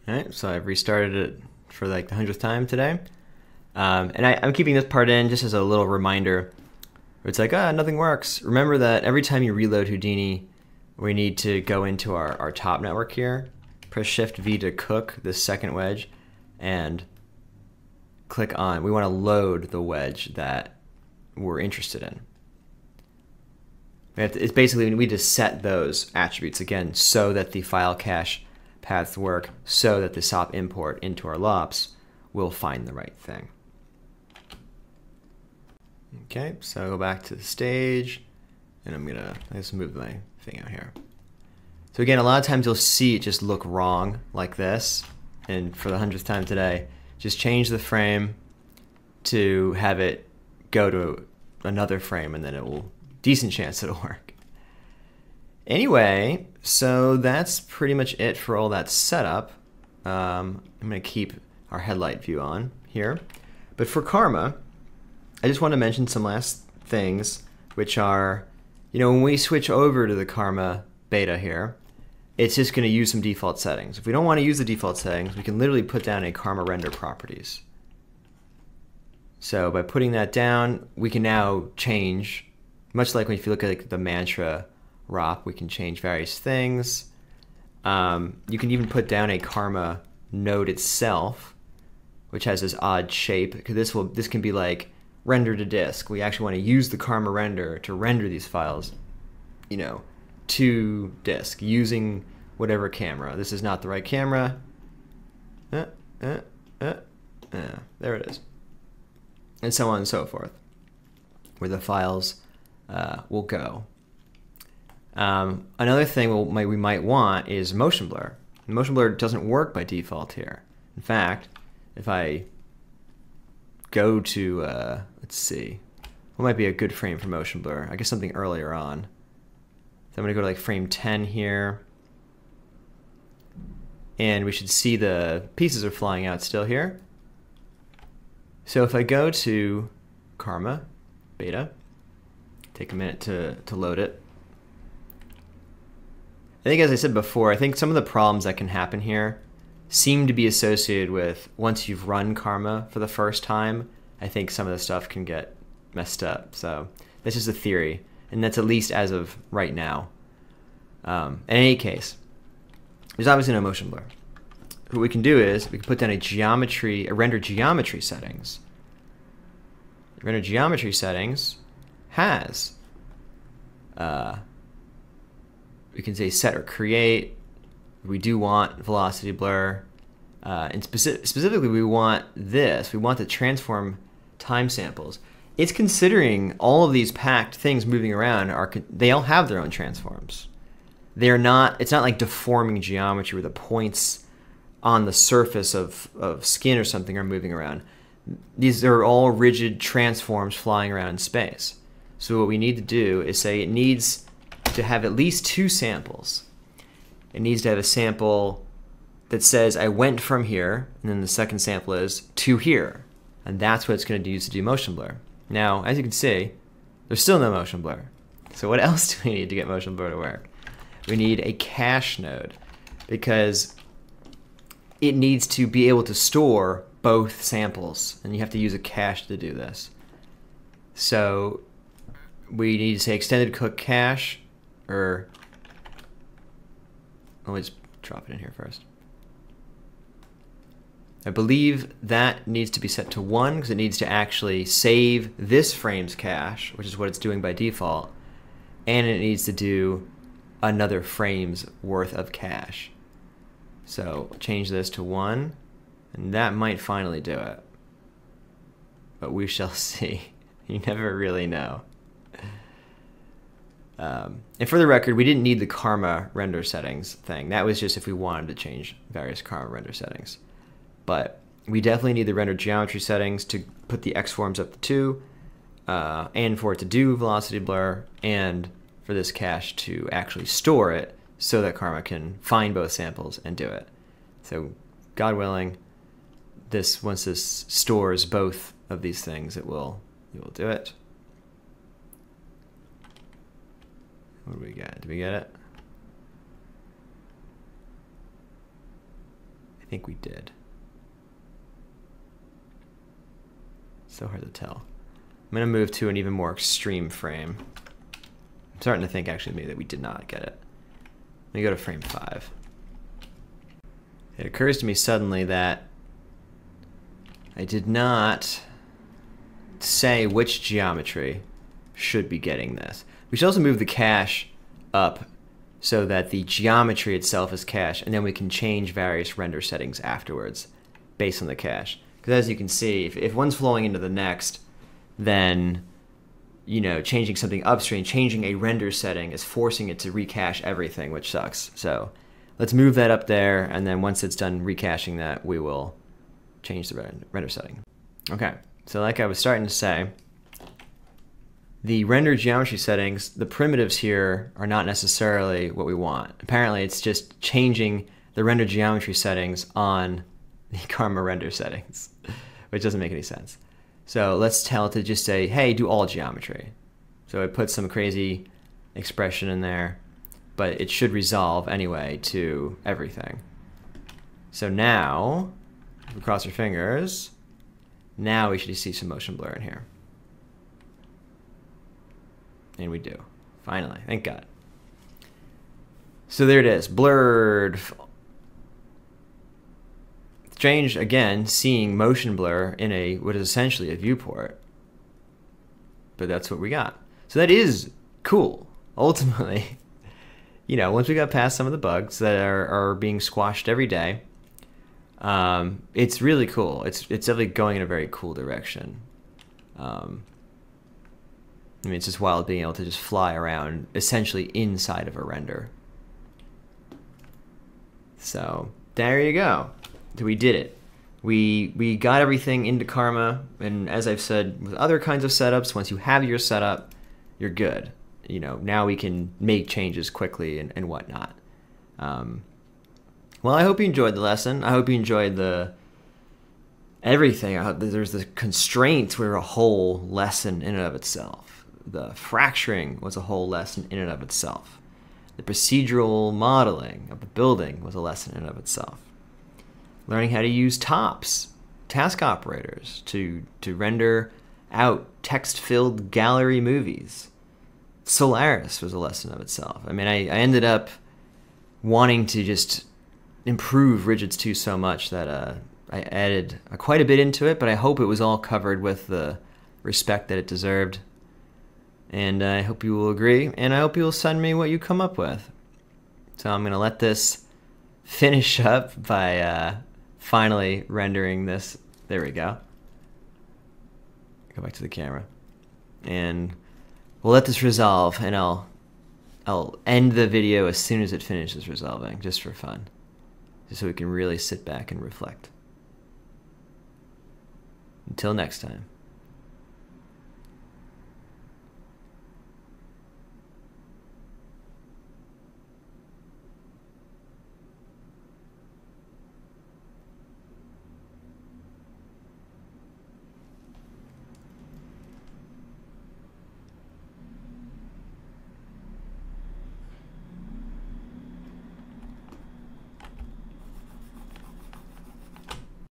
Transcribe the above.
Alright, so I've restarted it for like the 100th time today. And I'm keeping this part in just as a little reminder. It's like, nothing works. Remember that every time you reload Houdini, we need to go into our top network here, press Shift V to cook this second wedge, and click on, we want to load the wedge that we're interested in. It's basically, we need to set those attributes again so that the file cache paths work, so that the SOP import into our LOPS will find the right thing. Okay, so I go back to the stage, and I'm gonna just move my thing out here. So again, a lot of times you'll see it just look wrong like this, and for the 100th time today, just change the frame to have it go to another frame, and then it will, decent chance it'll work. Anyway, so that's pretty much it for all that setup. I'm gonna keep our headlight view on here. But for Karma, I just want to mention some last things, which are, when we switch over to the Karma beta here, it's just going to use some default settings. If we don't want to use the default settings, we can literally put down a Karma render properties. So by putting that down, we can now change, much like if you look at like the mantra ROP, we can change various things. You can even put down a Karma node itself, which has this odd shape, because this can be like render to disk. We actually want to use the Karma render to render these files, to disk using whatever camera. This is not the right camera. There it is. And so on and so forth, where the files will go. Another thing we might want is motion blur. Motion blur doesn't work by default here. In fact, if I go to, let's see, what might be a good frame for motion blur? I guess something earlier on. So I'm going to go to like frame 10 here. And we should see the pieces are flying out still here. So if I go to Karma beta, take a minute to load it. I think, as I said before, I think some of the problems that can happen here seem to be associated with once you've run Karma for the first time. I think some of the stuff can get messed up. So that's just a theory, and that's at least as of right now. In any case, there's obviously no motion blur. What we can do is we can put down a render geometry settings. Render geometry settings has we can say set or create. We do want velocity blur, and specifically we want this. We want the transform time samples. It's considering all of these packed things moving around they all have their own transforms. They're not. It's not like deforming geometry where the points on the surface of skin or something are moving around. These are all rigid transforms flying around in space. So what we need to do is say it needs to have at least two samples. It needs to have a sample that says I went from here, and then the second sample is to here. And that's what it's going to use to do motion blur. Now, as you can see, there's still no motion blur. So what else do we need to get motion blur to work? We need a cache node, because it needs to be able to store both samples, and you have to use a cache to do this. So we need to say extended cook cache, or let me just drop it in here first. I believe that needs to be set to 1 because it needs to actually save this frame's cache, which is what it's doing by default, and it needs to do another frame's worth of cache. So change this to 1, and that might finally do it. But we shall see. You never really know. And for the record, we didn't need the Karma render settings thing. That was just if we wanted to change various Karma render settings. But we definitely need the render geometry settings to put the X-forms up to 2, and for it to do velocity blur, and for this cache to actually store it so that Karma can find both samples and do it. So, God willing, once this stores both of these things, it will do it. What do we get? Do we get it? think we did. So hard to tell. I'm going to move to an even more extreme frame. I'm starting to think actually maybe that we did not get it. Let me go to frame 5. It occurs to me suddenly that I did not say which geometry should be getting this. We should also move the cache up so that the geometry itself is cached, and then we can change various render settings afterwards based on the cache. Because as you can see, if one's flowing into the next, then changing something upstream, changing a render setting is forcing it to recache everything, which sucks. So let's move that up there, and then once it's done recaching that, we will change the render setting. Okay, so like I was starting to say, the render geometry settings, the primitives here are not necessarily what we want. Apparently it's just changing the render geometry settings on the Karma render settings, which doesn't make any sense. So let's tell it to just say, hey, do all geometry. So it puts some crazy expression in there, but it should resolve anyway to everything. So now, if we cross our fingers, now we should see some motion blur in here. And we do. Finally, thank God. So there it is, blurred. Strange, again, seeing motion blur in what is essentially a viewport. But that's what we got. So that is cool, ultimately. Once we got past some of the bugs that are being squashed every day, it's really cool. It's definitely going in a very cool direction. It's just wild being able to just fly around essentially inside of a render. So there you go. We did it. We got everything into Karma, and as I've said with other kinds of setups, once you have your setup, you're good. Now we can make changes quickly and whatnot. Well, I hope you enjoyed the lesson. I hope you enjoyed everything. There's the constraints were a whole lesson in and of itself. The fracturing was a whole lesson in and of itself. The procedural modeling of the building was a lesson in and of itself. Learning how to use tops, task operators, to render out text-filled gallery movies. Solaris was a lesson of itself. I ended up wanting to just improve Rigids 2 so much that I added quite a bit into it, but I hope it was all covered with the respect that it deserved. And I hope you will agree, and I hope you'll send me what you come up with. So I'm going to let this finish up by finally rendering this. There we go. Go back to the camera. And we'll let this resolve, and I'll end the video as soon as it finishes resolving, just for fun. Just so we can really sit back and reflect. Until next time.